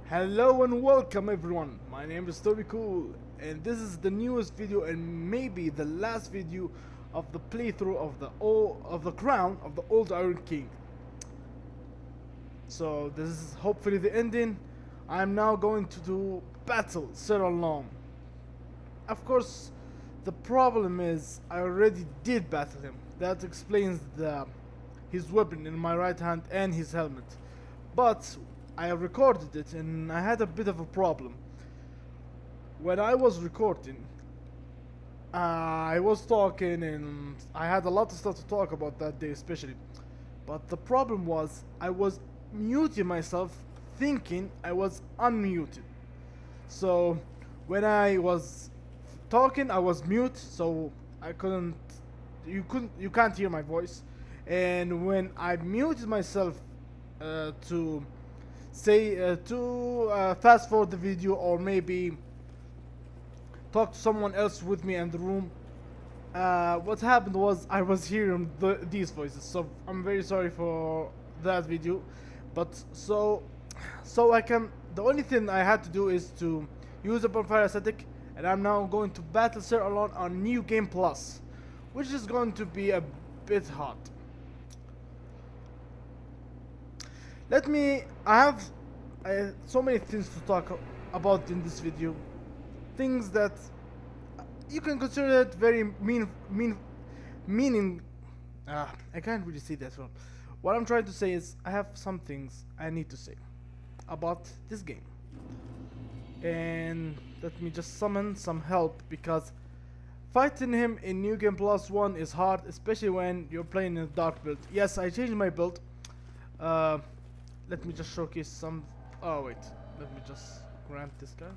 Hello and welcome everyone, my name is Toby Cool and this is the newest video and maybe the last video of the playthrough of the Crown of the Old Iron King. So this is hopefully the ending. I'm now going to do battle Sir Alon. Of course, the problem is I already did battle him. That explains his weapon in my right hand and his helmet. But I recorded it and I had a bit of a problem. When I was recording, I was talking and I had a lot of stuff to talk about that day especially. But the problem was I was muting myself thinking I was unmuted. So when I was talking I was mute, so you can't hear my voice. And when I muted myself to say to fast forward the video or maybe talk to someone else with me in the room, what happened was I was hearing these voices, so I'm very sorry for that video. But so I can, the only thing I had to do is to use a bonfire aesthetic, and I'm now going to battle Sir Alon on New Game Plus, which is going to be a bit hot. I have so many things to talk about in this video. Things that you can consider it very meaning. I can't really say that well. What I'm trying to say is I have some things I need to say about this game. And let me just summon some help, because fighting him in New Game Plus 1 is hard, especially when you're playing in a dark build. Yes, I changed my build. Let me just showcase some. Oh wait, let me just grant this guy.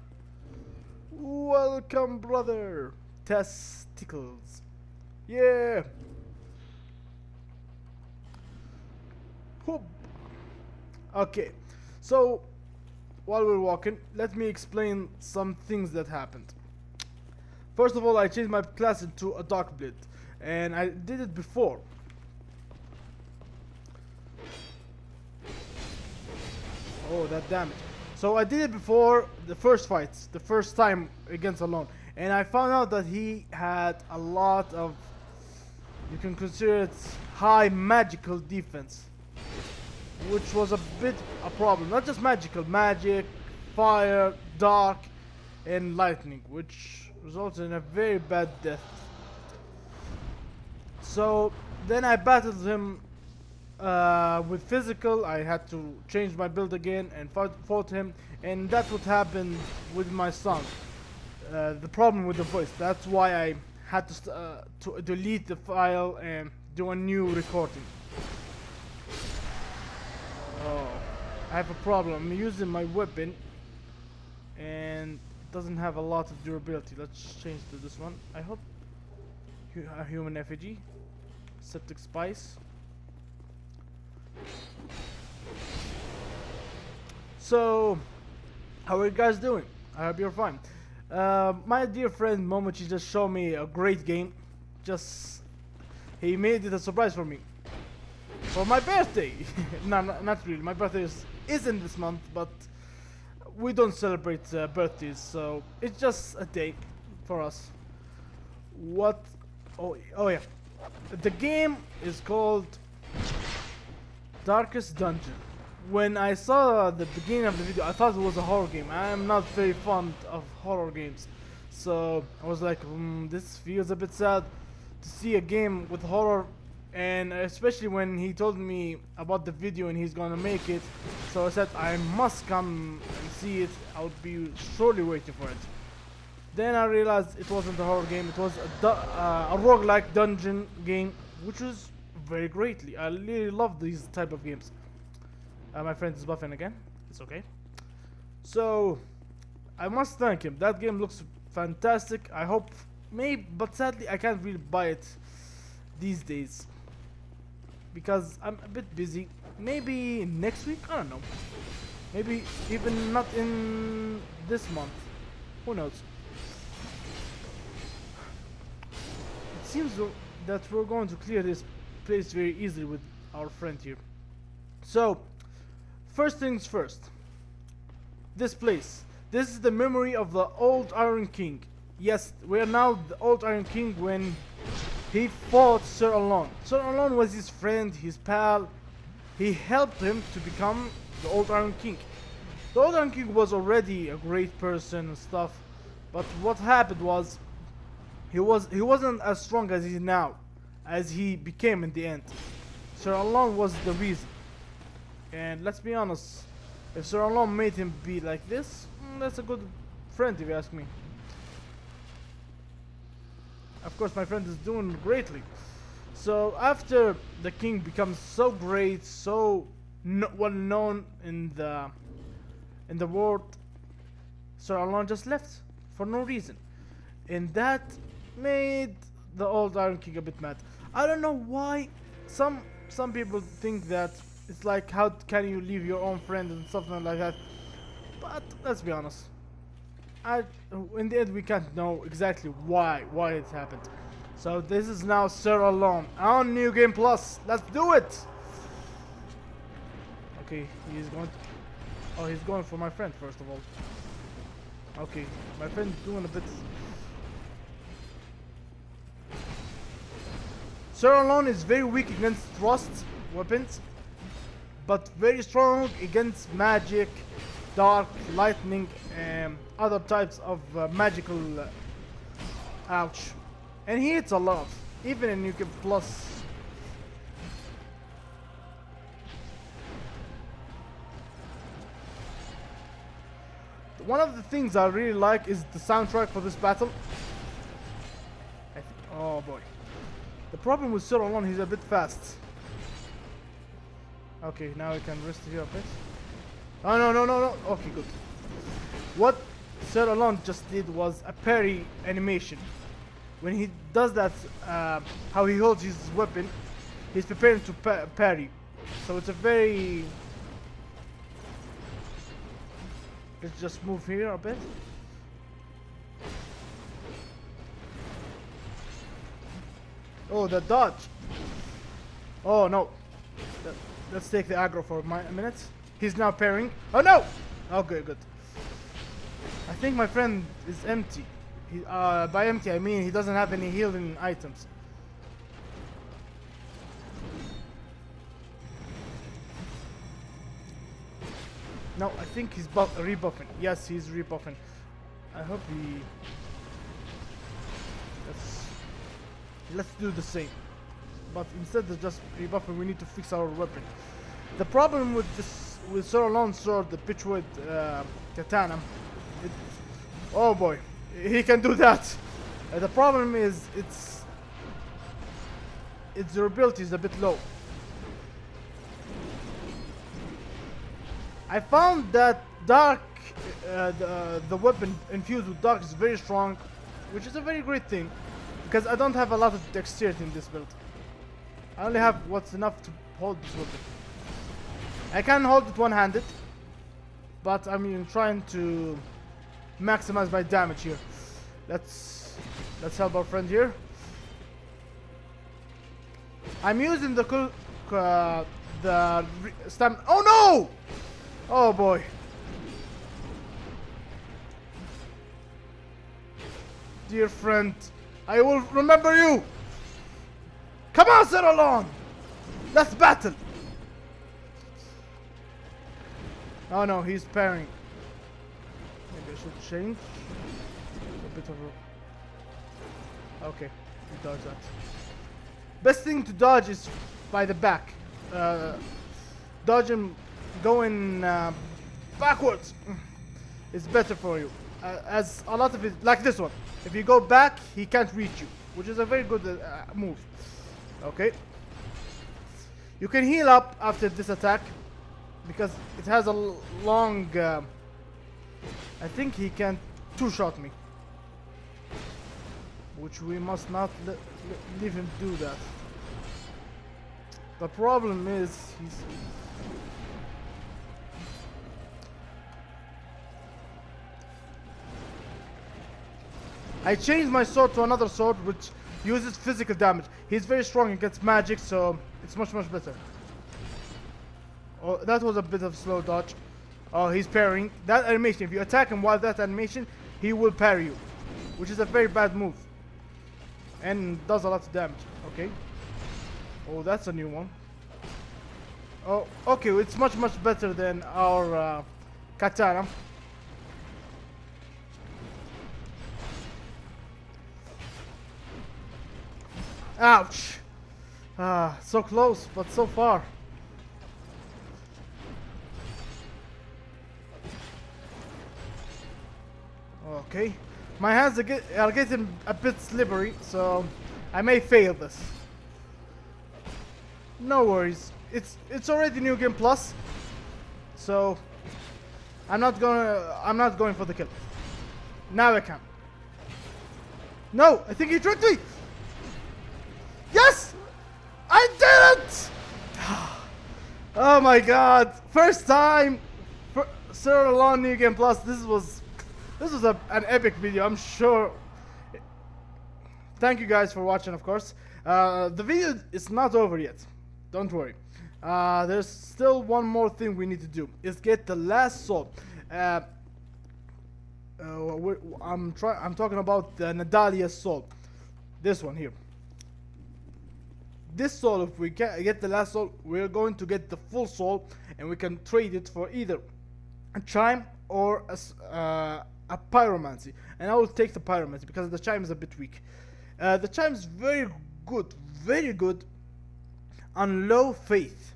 Welcome, brother. Testicles. Yeah. Whoop. Okay, so while we're walking, let me explain some things that happened. First of all, I changed my class into a dark blade, and I did it before. Oh, that damage. So I did it before the first fights, the first time against Alon, and I found out that he had a lot of, you can consider it high magical defense, which was a bit a problem. Not just magic, fire, dark, and lightning, which resulted in a very bad death. So then I battled him with physical. I had to change my build again and fought him, and that's what happened with my son. The problem with the voice. That's why I had to delete the file and do a new recording. Oh, I have a problem. I'm using my weapon and it doesn't have a lot of durability. Let's change to this one. I hope a human effigy, septic spice. So, how are you guys doing? I hope you're fine. My dear friend Momochi just showed me a great game. He made it a surprise for me. For my birthday! No, not really. My birthday isn't this month, but we don't celebrate birthdays, so it's just a day for us. What? Oh yeah. The game is called Darkest Dungeon. When I saw the beginning of the video, I thought it was a horror game. I am not very fond of horror games, so I was like, this feels a bit sad to see a game with horror, and especially when he told me about the video and he's gonna make it. So I said I must come and see it. I'll be surely waiting for it. Then I realized it wasn't a horror game. It was a roguelike dungeon game, which was very greatly. I really love these type of games. My friend is buffing again. It's okay. So I must thank him. That game looks fantastic. I hope, but sadly I can't really buy it these days because I'm a bit busy. Maybe next week. I don't know. Maybe even not in this month. Who knows? It seems that we're going to clear this place very easily with our friend here. So, first things first. this place. This is the memory of the old Iron King. Yes, we are now the old Iron King when he fought Sir Alon. Sir Alon was his friend, his pal. He helped him to become the old Iron King. The old Iron King was already a great person and stuff, but what happened was he wasn't as strong as he is now, as he became in the end. Sir Alon was the reason. And let's be honest, if Sir Alon made him be like this, that's a good friend if you ask me. Of course, my friend is doing greatly. So after the king becomes so great, so well known in the world, Sir Alon just left for no reason, and that made the old Iron King a bit mad. I don't know why. Some people think that it's like, how can you leave your own friend and something like that. But let's be honest. In the end, we can't know exactly why it happened. So this is now Sir Alon on New Game Plus. Let's do it. Okay, he's going. Oh, he's going for my friend first of all. Okay, my friend's doing a bit. Sir Alon is very weak against thrust weapons, but very strong against magic, dark, lightning, and other types of magical. Ouch. And he hits a lot, even in New Game Plus. One of the things I really like is the soundtrack for this battle. Oh boy. The problem with Sir Alon, he's a bit fast. Okay, now we can rest here a bit. Oh no. Okay, good. What Sir Alon just did was a parry animation. When he does that, how he holds his weapon, he's preparing to parry. So it's a very... Let's just move here a bit. Oh, the dodge. Oh no. Let's take the aggro for a minute. He's now parrying. Oh no! Okay, good. I think my friend is empty. By empty, I mean he doesn't have any healing items. No, I think he's rebuffing. Yes, he's rebuffing. I hope he... Let's do the same. But instead of just rebuffing, we need to fix our weapon. The problem with Sir Alon's sword, the Pitchwood Katana, oh boy, he can do that. The problem is its durability is a bit low. I found that dark, the weapon infused with dark is very strong, which is a very great thing, because I don't have a lot of dexterity in this build. I only have what's enough to hold this weapon. I can hold it one-handed, but I'm trying to maximize my damage here. Let's help our friend here. I'm using the stamina. Oh no! Oh boy. Dear friend, I will remember you. Come on, Sir Alon! Let's battle! Oh no, he's parrying. Maybe I should change a bit of a... Okay, he dodged that. Best thing to dodge is by the back. Dodge him going backwards is better for you. As a lot of it, like this one. If you go back, he can't reach you, which is a very good move. Okay. You can heal up after this attack because it has a long... I think he can two-shot me, which we must not leave him do that. The problem is he's... I changed my sword to another sword which uses physical damage. He's very strong against magic, so it's much better. Oh, that was a bit of slow dodge. Oh, he's parrying. That animation, if you attack him while that animation, he will parry you. Which is a very bad move. And does a lot of damage. Okay. Oh, that's a new one. Oh, okay, it's much, much better than our katana. Ouch! Ah, so close, but so far. Okay. My hands are getting a bit slippery, so I may fail this. No worries. It's already New Game Plus, so I'm not going for the kill. Now I can. No, I think he tricked me. Yes, I did it. Oh my God! First time, Sir Alon New Game Plus. This was an epic video. I'm sure. Thank you guys for watching, of course. The video is not over yet. Don't worry. There's still one more thing we need to do. Is get the last soul. I'm talking about the Nadalia's soul. This one here. This soul, if we get the last soul, we're going to get the full soul, and we can trade it for either a chime or a pyromancy. And I will take the pyromancy because the chime is a bit weak. The chime is very good on low faith.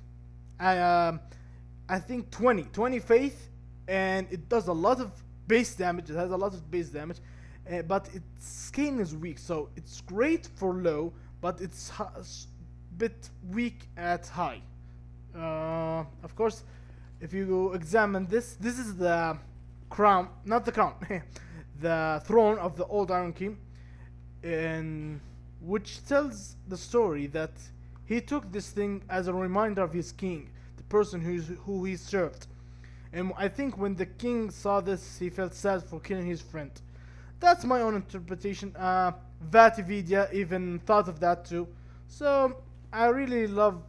I think 20 faith, and it does a lot of base damage. It has a lot of base damage, but its skin is weak, so it's great for low, but it's bit weak at high. Of course, if you examine this is the crown, not the crown, the throne of the old Iron King, and which tells the story that he took this thing as a reminder of his king, the person who he served. And I think when the king saw this, he felt sad for killing his friend. That's my own interpretation. Vatividia even thought of that too. So I really love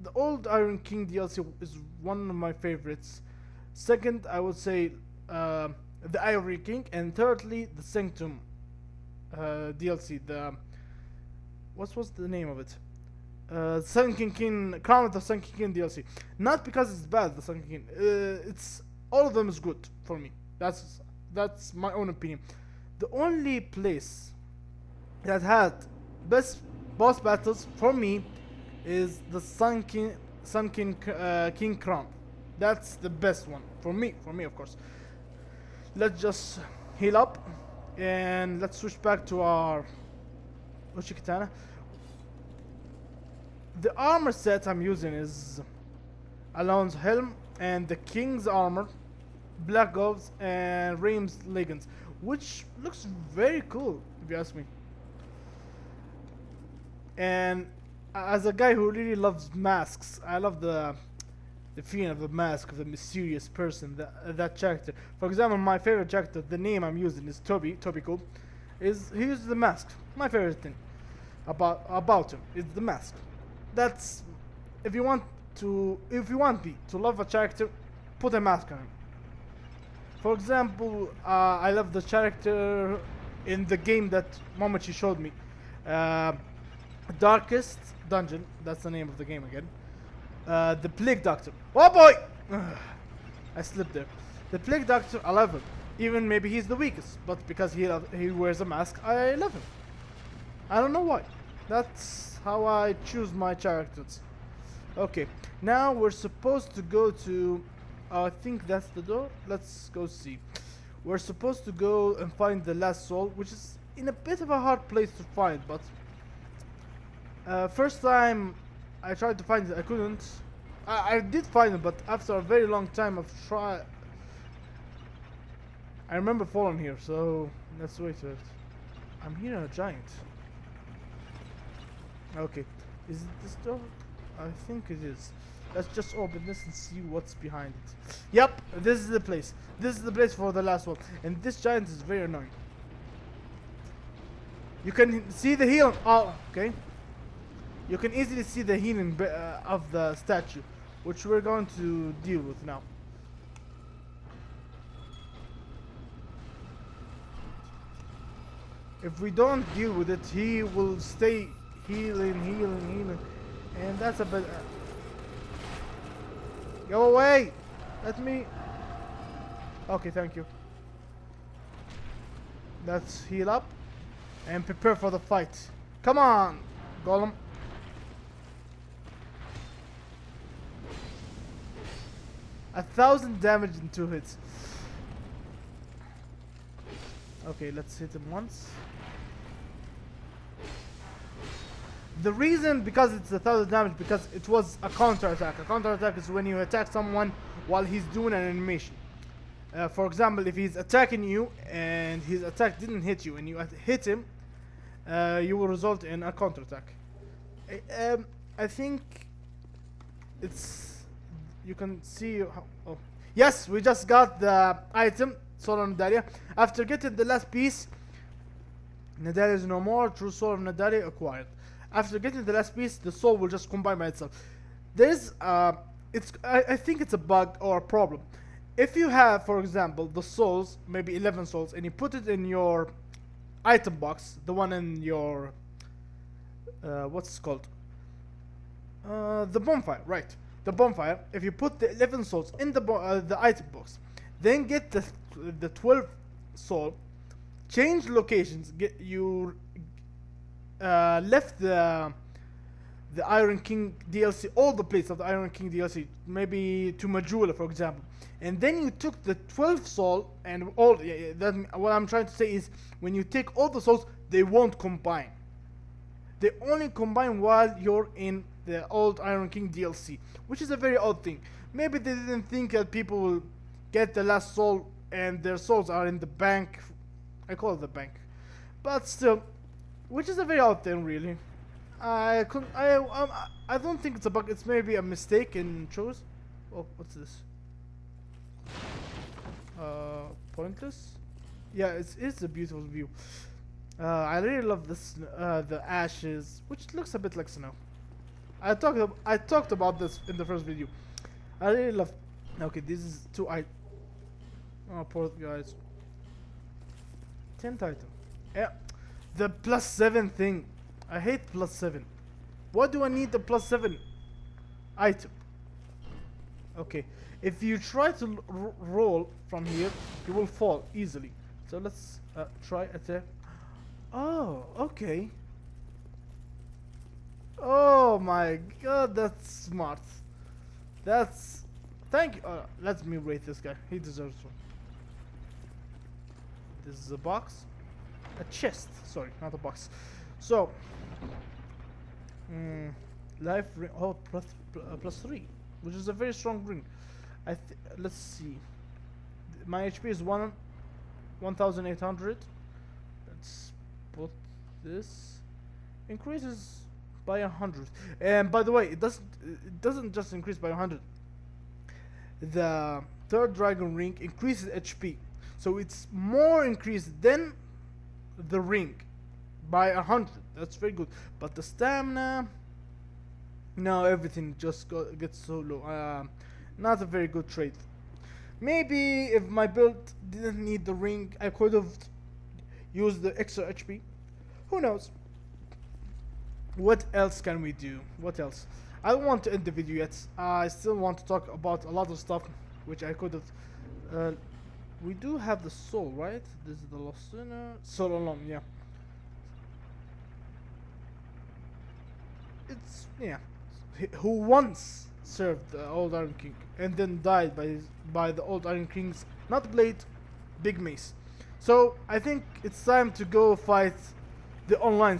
the old Iron King DLC. Is one of my favorites. Second, I would say the Ivory King, and thirdly the Sanctum DLC. The what was the name of it? Sunken King, Crown of the Sunken King DLC. Not because it's bad, the Sunken King. It's all of them is good for me. That's my own opinion. The only place that had best boss battles for me is the Sunken King Crown. That's the best one for me. Of course. Let's just heal up and let's switch back to our Uchi-Katana. The armor set I'm using is Alon's helm and the King's armor, black gloves, and Reim's leggings, which looks very cool if you ask me. And as a guy who really loves masks, I love the feeling of the mask of the mysterious person, that character. For example, my favorite character, the name I'm using is Toby Cool. He uses the mask. My favorite thing about him is the mask. That's if you want me to love a character, put a mask on him. For example, I love the character in the game that Momochi showed me, Darkest Dungeon. That's the name of the game again. The Plague Doctor. Oh boy! I slipped there. The Plague Doctor, I love him. Even maybe he's the weakest, but because he wears a mask, I love him. I don't know why. That's how I choose my characters. Okay, now we're supposed to go to... I think that's the door. Let's go see. We're supposed to go and find the last soul, which is in a bit of a hard place to find, but... first time I tried to find it, I couldn't. I did find it, but after a very long time of try... I remember falling here, so let's wait for it. I'm hearing a giant. Okay, is it this door? I think it is. Let's just open this and see what's behind it. Yep, this is the place. This is the place for the last one. And this giant is very annoying. You can see the healing. Oh, okay. You can easily see the healing of the statue, which we're going to deal with now. If we don't deal with it, he will stay healing, and that's a bit. Go away! Let me. Okay, thank you. Let's heal up and prepare for the fight. Come on, Golem. 1,000 damage in 2 hits. Okay, let's hit him once. The reason, because it's 1,000 damage, because it was a counter attack. A counter attack is when you attack someone while he's doing an animation. For example, if he's attacking you and his attack didn't hit you and you hit him, you will result in a counter attack. I think it's. You can see. Oh, yes, we just got the item, Soul of Nadaria. After getting the last piece, Nadaria is no more. True Soul of Nadaria acquired. After getting the last piece, the soul will just combine by itself. There's I think it's a bug or a problem. If you have, for example, the souls, maybe 11 souls, and you put it in your item box, the one in your what's it called? The bonfire, right? The bonfire. If you put the 11 souls in the item box, then get the 12 soul, change locations, get you left the Iron King DLC, all the plates of the Iron King DLC, maybe to Majula, for example, and then you took the 12th soul and all. What I'm trying to say is, when you take all the souls, they won't combine. They only combine while you're in the old Iron King DLC, which is a very odd thing. Maybe they didn't think that people will get the last soul and their souls are in the bank. I call it the bank, but still, which is a very odd thing, really. I don't think it's a bug. It's maybe a mistake in choice. Oh, what's this? Pointless. Yeah, it's a beautiful view. I really love this. The ashes, which looks a bit like snow. I talked about this in the first video. I really love. Okay, this is oh, poor guys. 10th item. Yeah, the +7 thing. I hate +7. What do I need the +7 item? Okay, if you try to roll from here, you will fall easily. So let's try attack. Oh, okay. Oh my god, that's smart. That's. Thank you. Let me rate this guy. He deserves one. This is a box. A chest. Sorry, not a box. So. Life ring. Oh, +3. Which is a very strong ring. Let's see. My HP is 1,800. Let's put this. Increases by 100. And by the way, it doesn't just increase by 100. The third dragon ring increases HP, so it's more increased than the ring by 100. That's very good. But the stamina, no, everything just gets so low. Not a very good trade. Maybe if my build didn't need the ring, I could have used the extra HP. Who knows? What else can we do? What else? I don't want to end the video yet. I still want to talk about a lot of stuff which I could have. We do have the soul, right? This is the lost sinner. Soul alone, yeah. It's, yeah. Who once served the old Iron King and then died by the old Iron King's not blade, big mace. So I think it's time to go fight the online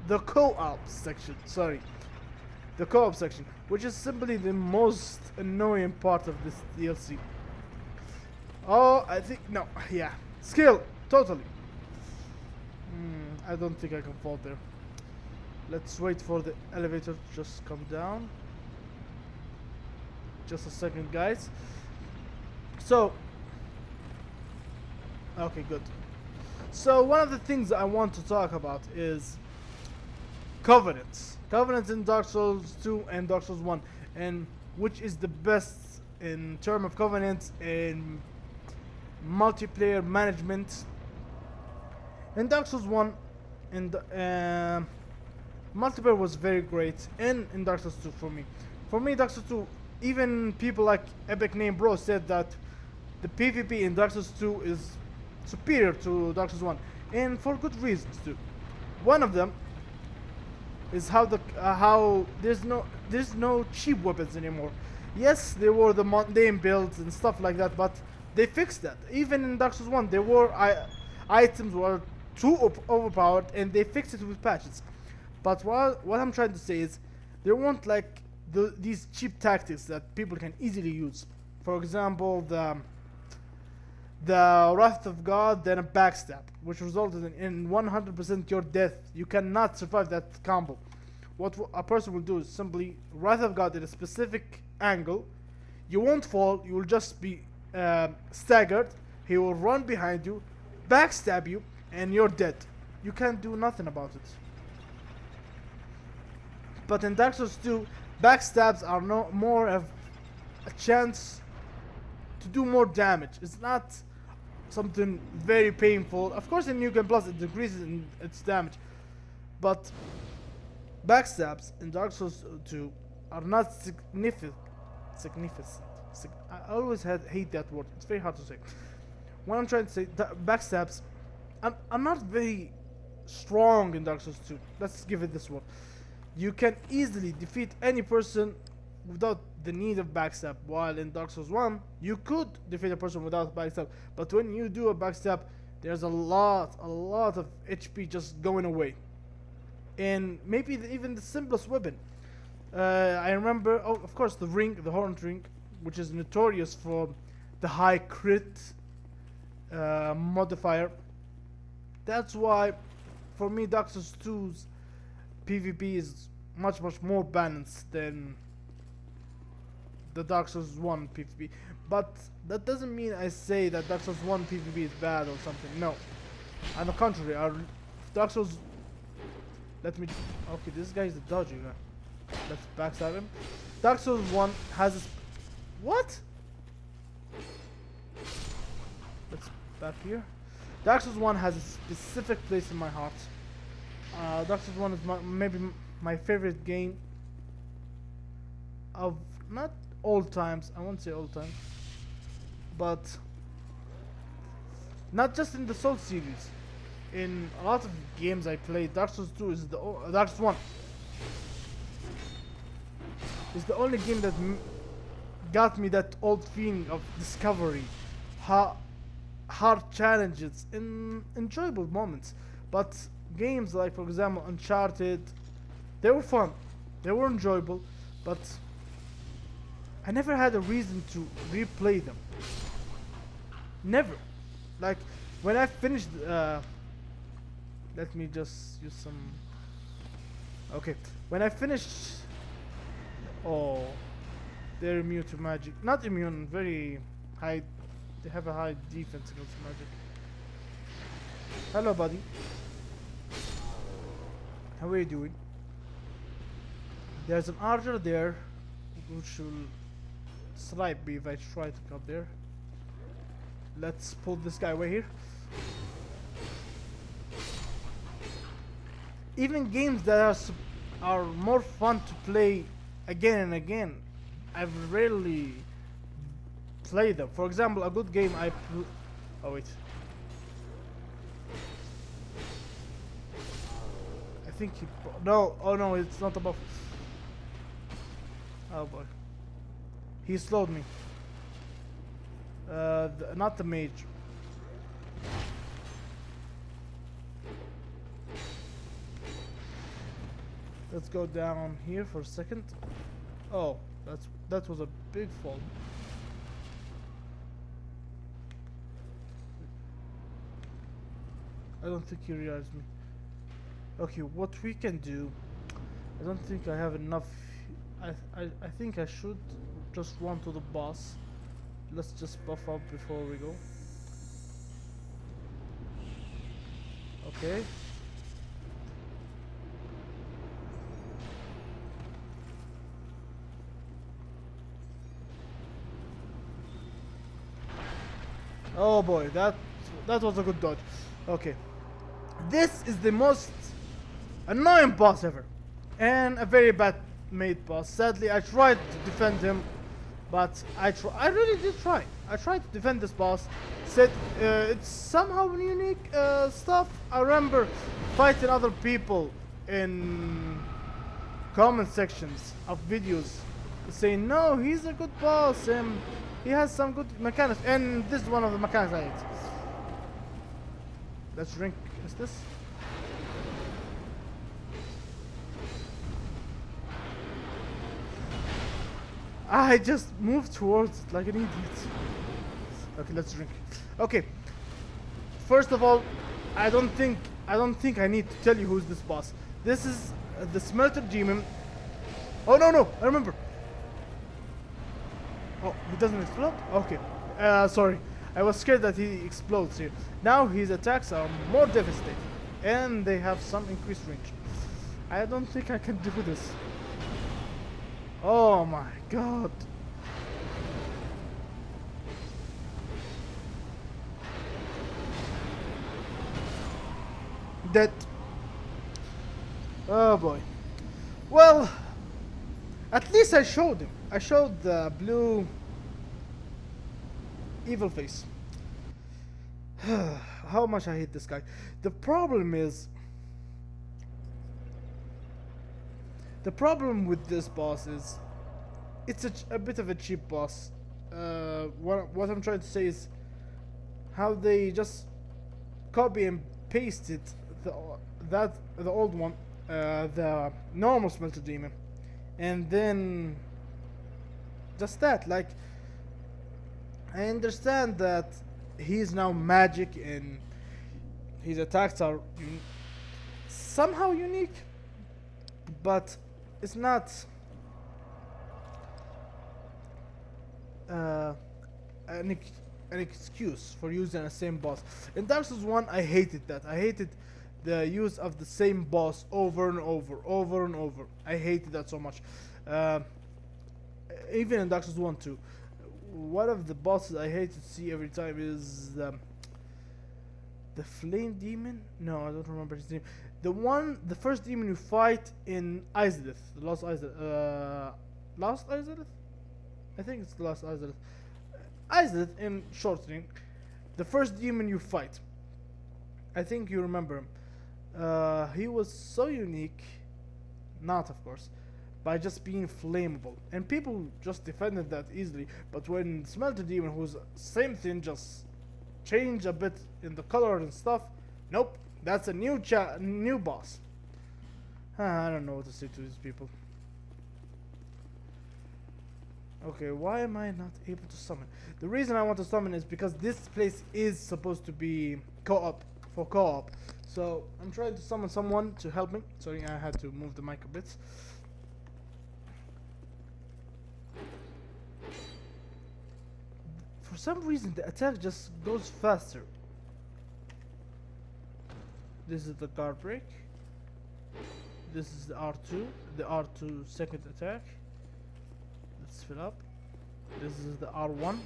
the co-op section. Sorry, the co-op section, which is simply the most annoying part of this DLC. Oh, I think no, yeah, skill totally. I don't think I can fall there. Let's wait for the elevator to just come down. Just a second, guys. So, okay, good. So one of the things I want to talk about is Covenants. Covenants in Dark Souls 2 and Dark Souls 1, and which is the best in terms of Covenants and multiplayer management In Dark Souls 1, in the, multiplayer was very great, and in Dark Souls 2 for me. For me, Dark Souls 2, even people like Epic Name Bro said that the PvP in Dark Souls 2 is superior to Dark Souls 1, and for good reasons too. One of them is how there's no cheap weapons anymore. Yes, there were the mundane builds and stuff like that, but they fixed that. Even in Dark Souls 1, there were items were too overpowered, and they fixed it with patches. But what I'm trying to say is, there weren't like these cheap tactics that people can easily use. For example, the Wrath of God, then a backstab, which resulted in 100% your death. You cannot survive that combo. What a person will do is simply Wrath of God at a specific angle. You won't fall, you will just be staggered. He will run behind you, backstab you, and you're dead. You can't do nothing about it. But in Dark Souls 2, backstabs are no more of a chance to do more damage. It's not something very painful. Of course, in New Game Plus it decreases in its damage, but backstabs in Dark Souls 2 are not significant. I always hate that word. It's very hard to say. What I'm trying to say, backstabs, are not very strong in Dark Souls 2. Let's give it this one. You can easily defeat any person without the need of backstab, while in Dark Souls 1 you could defeat a person without backstab, but when you do a backstab, there's a lot of HP just going away. And maybe even the simplest weapon. I remember, oh, of course, the Horned Ring, which is notorious for the high crit modifier. That's why, for me, Dark Souls 2's PvP is much more balanced than the Dark Souls 1 PvP. But that doesn't mean I say that Dark Souls 1 PvP is bad or something. No. On the contrary, Dark Souls... Let me... Okay, this guy is a dodgy guy. Let's backstab him. Dark Souls 1 has a... What? Let's back here. Dark Souls 1 has a specific place in my heart. Dark Souls 1 is maybe my favorite game of... Not all times, I won't say all time, but not just in the Souls series. In a lot of games I played, Dark Souls 2 is Dark Souls 1 is the only game that got me that old feeling of discovery, hard challenges, and enjoyable moments. But games like, for example, Uncharted, they were fun, they were enjoyable, but I never had a reason to replay them. Never. Like, when I finished... let me just use some... Okay. When I finished... Oh. They're immune to magic. Not immune, very high... They have a high defense against magic. Hello, buddy. How are you doing? There's an archer there, which will snipe me if I try to come there. Let's pull this guy away here. Even games that are more fun to play again and again, I've rarely played them. For example, a good game oh wait. I think he... No, oh no, it's not above. Oh boy. He slowed me. Not the mage. Let's go down here for a second. Oh, that was a big fall. I don't think he realized me. Okay, what we can do... I don't think I have enough... I think I should just run to the boss. Let's just buff up before we go. Okay. Oh boy, that was a good dodge. Okay. This is the most annoying boss ever, and a very bad made boss. Sadly, I tried to defend him, but I really did try. I tried to defend this boss. Said it's somehow unique stuff. I remember fighting other people in comment sections of videos saying, no, he's a good boss and he has some good mechanics, and this is one of the mechanics I hate. Let's drink. Is this? I just moved towards it like an idiot. Okay, let's drink. Okay. First of all, I don't think I need to tell you who's this boss. This is the Smelter Demon. Oh no, I remember. Oh, he doesn't explode? Okay. Sorry. I was scared that he explodes here. Now his attacks are more devastating, and they have some increased range. I don't think I can do this. Oh my god. Dead. Oh boy. Well, at least I showed him. I showed the blue evil face. How much I hate this guy. The problem with this boss is it's a bit of a cheap boss. What I'm trying to say is how they just copy and pasted the old one, the normal Smelter Demon, and then just that. Like, I understand that he's now magic and his attacks are somehow unique, but it's not an excuse for using the same boss. In Dark Souls 1, I hated that. I hated the use of the same boss over and over. I hated that so much. Even in Dark Souls 1 too. One of the bosses I hate to see every time is the Flame Demon. No, I don't remember his name. The first demon you fight in Izalith, the Lost Izalith. Lost Izalith? I think it's the Lost Izalith. Izalith in shortening. The first demon you fight. I think you remember him. He was so unique, not of course, by just being flammable, and people just defended that easily. But when Smelter Demon, who's same thing, just change a bit in the color and stuff, nope, that's a new boss. I don't know what to say to these people. Okay, why am I not able to summon? The reason I want to summon is because this place is supposed to be co-op, for co-op. So I'm trying to summon someone to help me. Sorry, I had to move the mic a bit. For some reason the attack just goes faster. This is the guard break. This is the R2 second attack. Let's fill up. This is the R1.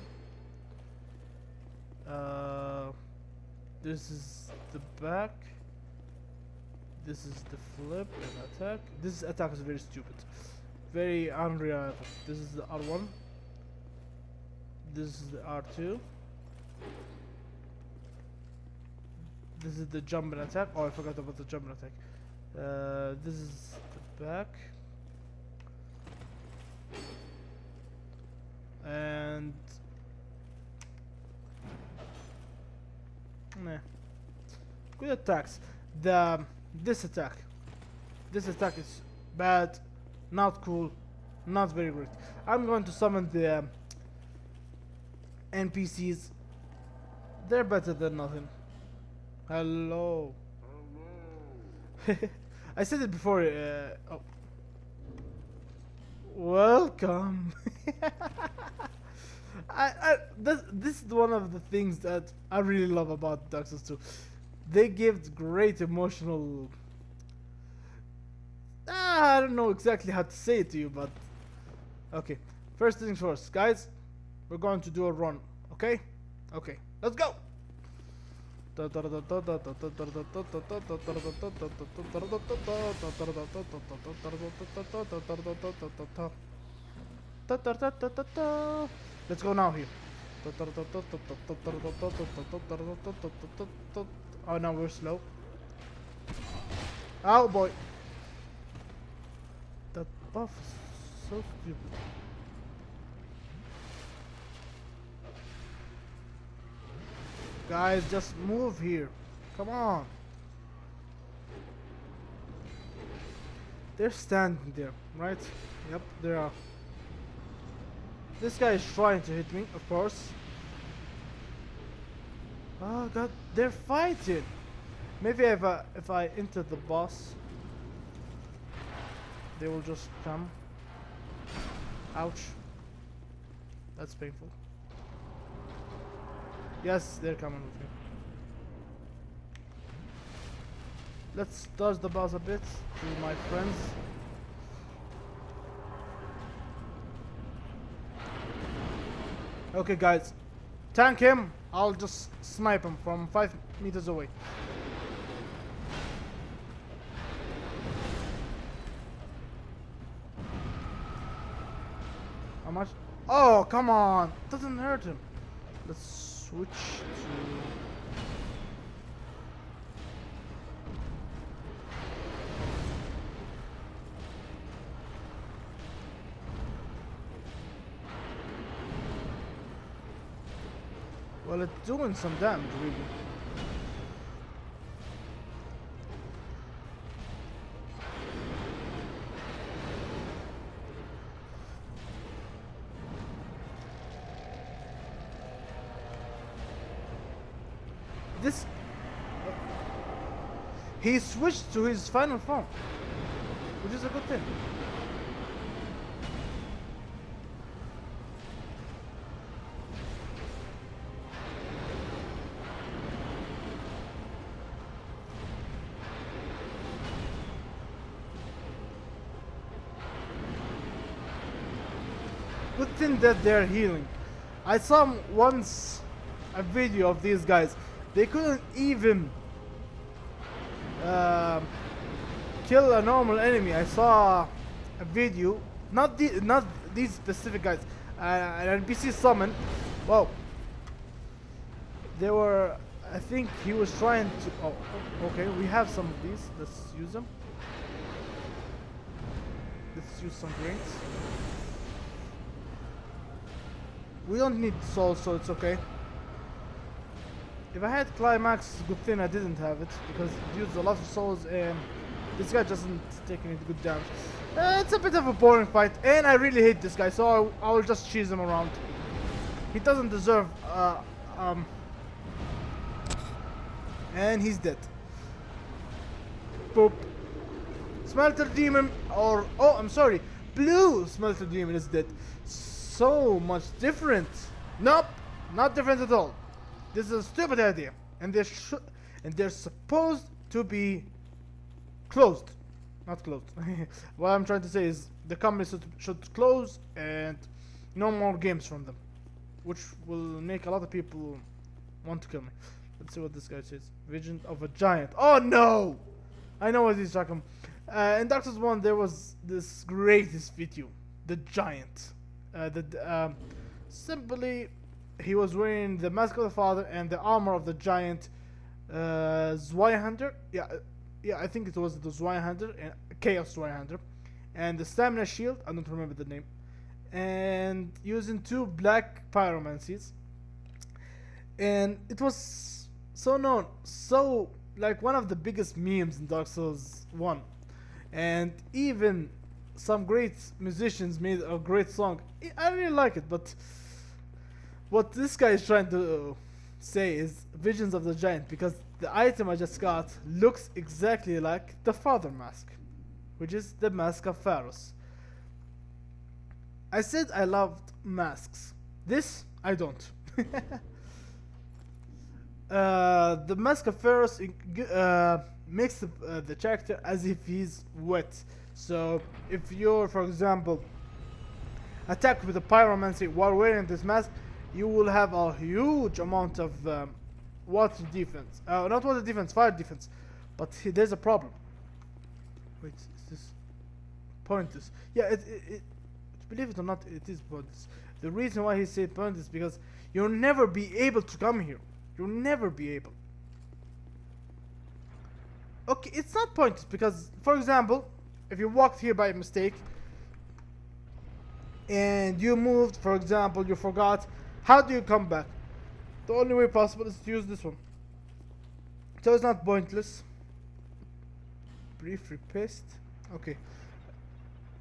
This is the back. This is the flip and attack. This attack is very stupid, very unreliable. This is the R1. This is the R2. This is the jump and attack. Oh, I forgot about the jump and attack. This is the back. And nah. Good attacks. This attack is bad, not cool, not very great. I'm going to summon the NPCs. They're better than nothing. Hello. I said it before. Oh. Welcome. This is one of the things that I really love about Dark Souls 2. They give great emotional. I don't know exactly how to say it to you, but okay. First things first, guys. We're going to do a run. Okay? Okay. Let's go. Let's go now here. Oh, now we're slow. Oh boy. That buff is so stupid. Guys, just move here. Come on. They're standing there, right? Yep, they are. This guy is trying to hit me, of course. Oh god, they're fighting. Maybe if I enter the boss, they will just come. Ouch. That's painful. Yes, they're coming with me. Let's dodge the boss a bit to my friends. Okay guys, tank him. I'll just snipe him from 5 meters away. How much? Oh, come on. Doesn't hurt him. Let's switch to... Well, it's doing some damage, really. This... He switched to his final form, which is a good thing. Good thing that they're healing. I saw once a video of these guys. They couldn't even kill a normal enemy. I saw a video, not these specific guys, an NPC summon. Whoa. They were, I think he was trying to, oh, okay, we have some of these. Let's use them. Let's use some drinks. We don't need souls, so it's okay. If I had climax, good thing I didn't have it, because it used a lot of souls and this guy doesn't take any good damage. It's a bit of a boring fight, and I really hate this guy, so I will just cheese him around. He doesn't deserve, and he's dead. Boop. Smelter Demon, or, oh, I'm sorry, Blue Smelter Demon is dead. So much different. Nope, not different at all. This is a stupid idea, and they're supposed to be closed, not closed. What I'm trying to say is the company should close and no more games from them, which will make a lot of people want to kill me. Let's see what this guy says. Vision of a Giant. Oh no! I know what he's talking. In Dark Souls 1 there was this greatest video, the Giant. Simply, he was wearing the mask of the father and the armor of the giant Zweihander. Yeah, I think it was the Zweihander and Chaos Zweihander, and the stamina shield. I don't remember the name. And using 2 black pyromancies, and it was so known, so like one of the biggest memes in Dark Souls 1, and even some great musicians made a great song. I really like it, but what this guy is trying to say is Visions of the Giant, because the item I just got looks exactly like the Father Mask, which is the Mask of Pharos. I said I loved masks. This, I don't. The Mask of Pharos makes the character as if he's wet. So if you're, for example, attacked with a pyromancy while wearing this mask, you will have a huge amount of water defense. Not water defense, fire defense. But there's a problem. Wait, is this pointless? Yeah, believe it or not, it is pointless. The reason why he said pointless is because you'll never be able to come here. You'll never be able. Okay, it's not pointless because, for example, if you walked here by mistake and you moved, for example, you forgot, how do you come back? The only way possible is to use this one. So it's not pointless. Brief repaste. Okay.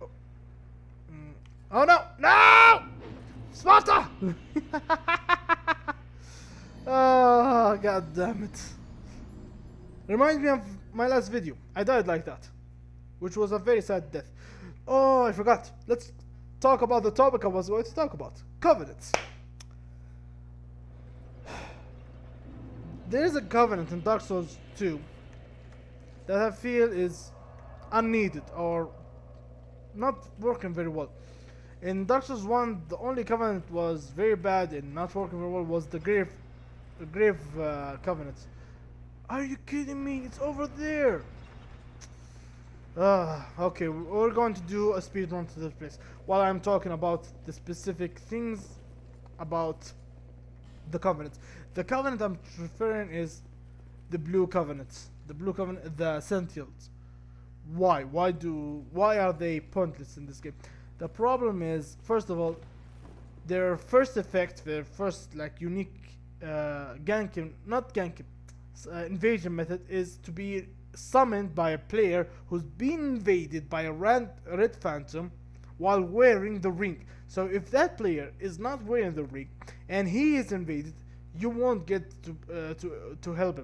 Oh, oh no! No! Sparta! Oh, god damn it. Reminds me of my last video. I died like that, which was a very sad death. Oh, I forgot. Let's talk about the topic I was going to talk about. Covenants. There is a covenant in Dark Souls 2 that I feel is unneeded or not working very well. In Dark Souls 1, the only covenant was very bad and not working very well was the grave covenant. Are you kidding me? It's over there. Okay, we're going to do a speed run to this place while I'm talking about the specific things about the covenant. The covenant I'm referring is the blue covenants. The blue covenant, the Sentinels. Why? Why are they pointless in this game? The problem is, first of all, their first effect, their first like unique invasion method is to be summoned by a player who's been invaded by a red phantom while wearing the ring. So if that player is not wearing the ring and he is invaded, you won't get to help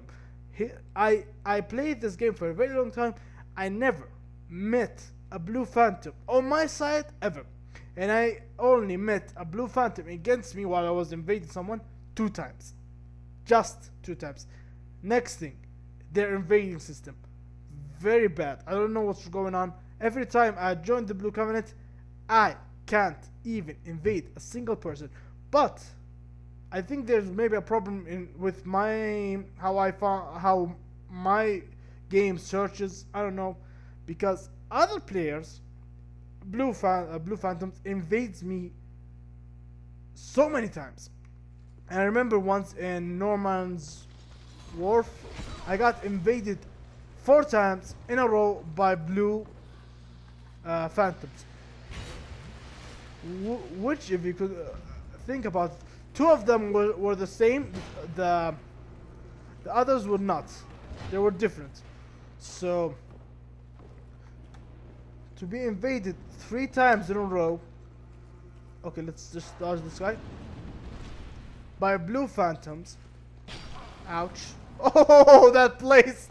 him. I played this game for a very long time. I never met a blue phantom on my side ever, and I only met a blue phantom against me while I was invading someone 2 times, just 2 times. Next thing, their invading system, very bad. I don't know what's going on. Every time I join the blue covenant, I can't even invade a single person. But I think there's maybe a problem with how my game searches. I don't know, because other players, blue phantoms, invades me so many times. And I remember once in Norman's Wharf, I got invaded 4 times in a row by blue phantoms. Which, if you could think about it, 2 of them were the same. The others were not. They were different. So to be invaded 3 times in a row. Okay, let's just dodge this guy. By blue phantoms. Ouch. Oh, that place.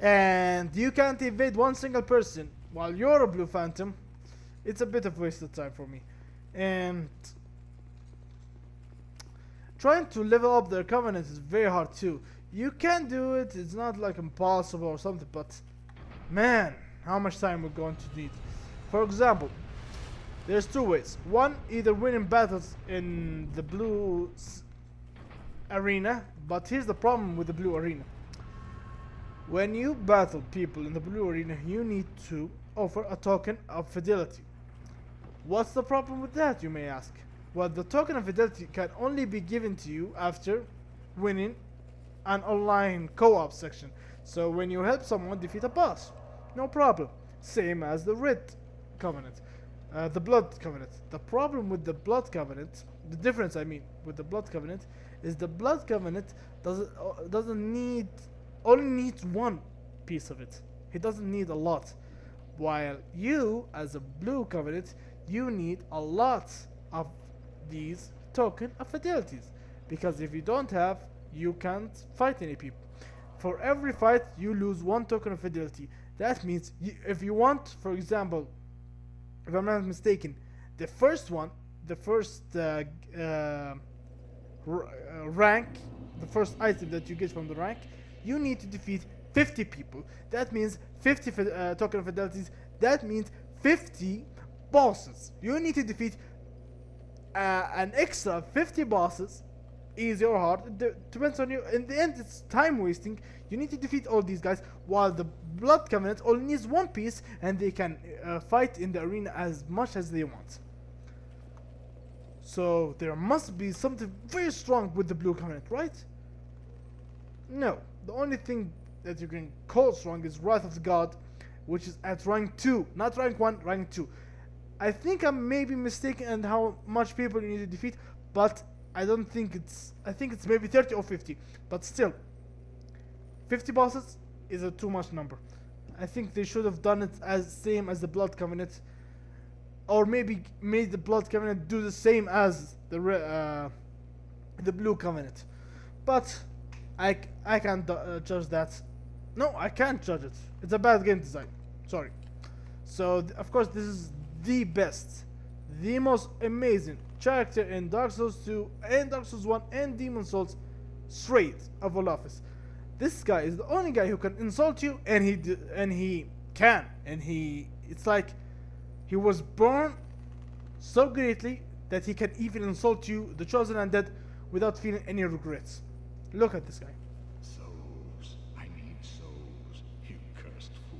And you can't invade 1 single person while you're a blue phantom. It's a bit of wasted time for me. And trying to level up their covenant is very hard too. You can do it, it's not like impossible or something, but man, how much time we're going to need. For example, there's 2 ways. One, either winning battles in the blue arena, but here's the problem with the blue arena. When you battle people in the blue arena, you need to offer a token of fidelity. What's the problem with that, you may ask? Well, the token of fidelity can only be given to you after winning an online co-op section. So when you help someone defeat a boss, no problem. Same as the red covenant, the blood covenant. The problem with the blood covenant, the difference I mean with the blood covenant, is the blood covenant only needs 1 piece of it. He doesn't need a lot. While you, as a blue covenant, you need a lot of these token of fidelities, because if you don't have, you can't fight any people. For every fight, you lose 1 token of fidelity. That means if you want, for example, if I'm not mistaken, the first rank, the first item that you get from the rank, you need to defeat 50 people. That means 50 token of fidelities. That means 50 bosses. You need to defeat an extra 50 bosses easy or hard. Depends on you. In the end, it's time wasting. You need to defeat all these guys, while the Blood Covenant only needs one piece, and they can fight in the arena as much as they want. So there must be something very strong with the Blue Covenant, right? No. The only thing that you can call strong is Wrath of the God, which is at rank 2, not rank 1, rank 2. I think I'm maybe mistaken in how much people you need to defeat, but I don't think I think it's maybe 30 or 50. But still, 50 bosses is a too much number. I think they should have done it as same as the Blood Covenant, or maybe made the Blood Covenant do the same as the Blue Covenant. But I can't judge that. No, I can't judge it. It's a bad game design. Sorry. So of course this is the best, the most amazing character in Dark Souls 2 and Dark Souls 1 and Demon's Souls, straight of Olafus. This guy is the only guy who can insult you, and it's like he was born so greatly that he can even insult you, the Chosen Undead, without feeling any regrets. Look at this guy. Souls. I need souls, you cursed fool.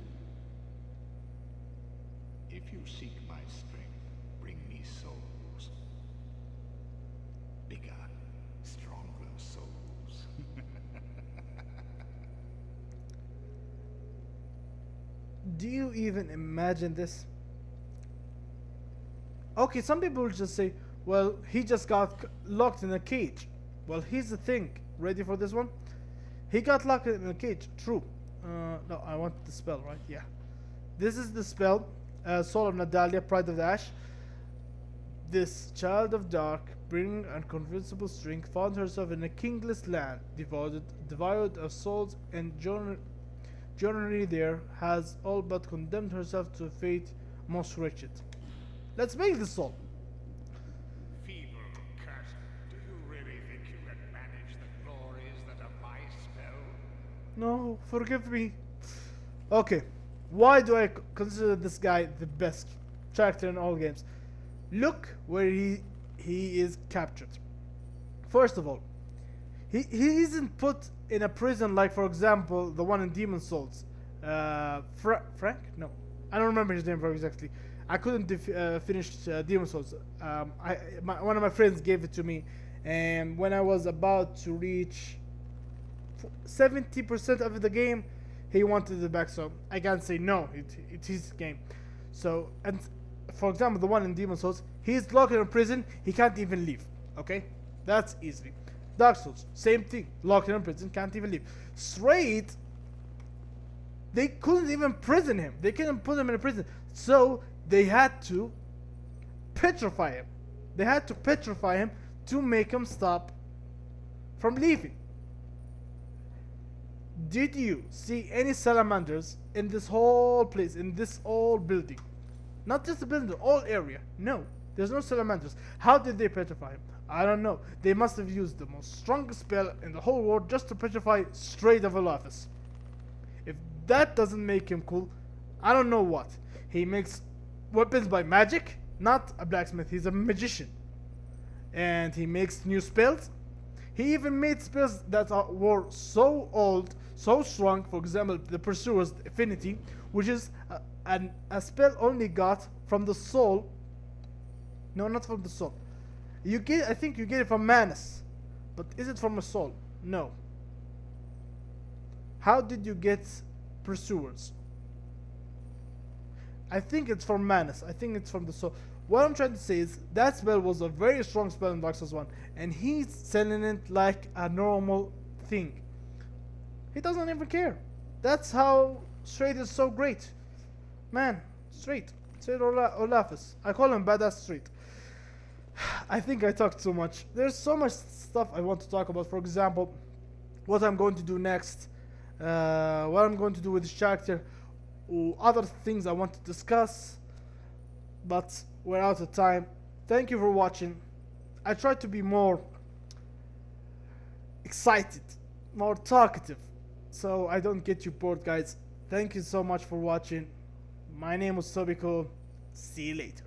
If you seek my strength, bring me souls. Bigger, stronger souls. Do you even imagine this? Okay, some people will just say, well, he just got locked in a cage. Well, here's the thing. Ready for this one? He got locked in a cage. True. No, I want the spell, right? Yeah. This is the spell. Soul of Nadalia, Pride of the Ash. This child of dark, bringing unconvincible strength, found herself in a kingless land, devoured of souls, and journey there has all but condemned herself to a fate most wretched. Let's make this soul. Feeble curse. Do you really think you can manage the glories that are my spell? No, forgive me. Okay, why do I consider this guy the best character in all games? Look where he is captured. First of all, he isn't put in a prison like, for example, the one in Demon's Souls. Frank? No, I don't remember his name very exactly. I couldn't finish Demon's Souls. One of my friends gave it to me, and when I was about to reach 70% of the game, he wanted it back. So I can't say no. It's his game. So, and for example, the one in Demon's Souls, he's locked in a prison. He can't even leave. Okay, that's easy. Dark Souls, same thing. Locked in a prison, can't even leave. Straight, they couldn't even prison him. They couldn't put him in a prison. So they had to petrify him. They had to petrify him to make him stop from leaving. Did you see any salamanders in this whole place, in this whole building? Not just the building, the whole area. No, there's no salamanders. How did they petrify him? I don't know. They must have used the most strongest spell in the whole world just to petrify straight of Olafus. If that doesn't make him cool, I don't know what. He makes weapons by magic, not a blacksmith. He's a magician. And he makes new spells. He even made spells that were so old, so strong. For example, the Pursuer's Affinity, which is a spell only got from the soul. No, not from the soul. I think you get it from Manus. But is it from a soul? No. How did you get Pursuers? I think it's from Manus. I think it's from the soul. What I'm trying to say is that spell was a very strong spell in Dark Souls 1, and he's selling it like a normal thing. He doesn't even care. That's how Straight is so great. Man, Straight Olafus. I call him Badass Straight. I think I talked too much. There's so much stuff I want to talk about. For example, what I'm going to do next, what I'm going to do with this character, or other things I want to discuss, but we're out of time. Thank you for watching. I tried to be more excited, more talkative, so I don't get you bored, guys. Thank you so much for watching. My name was Tobiko. See you later.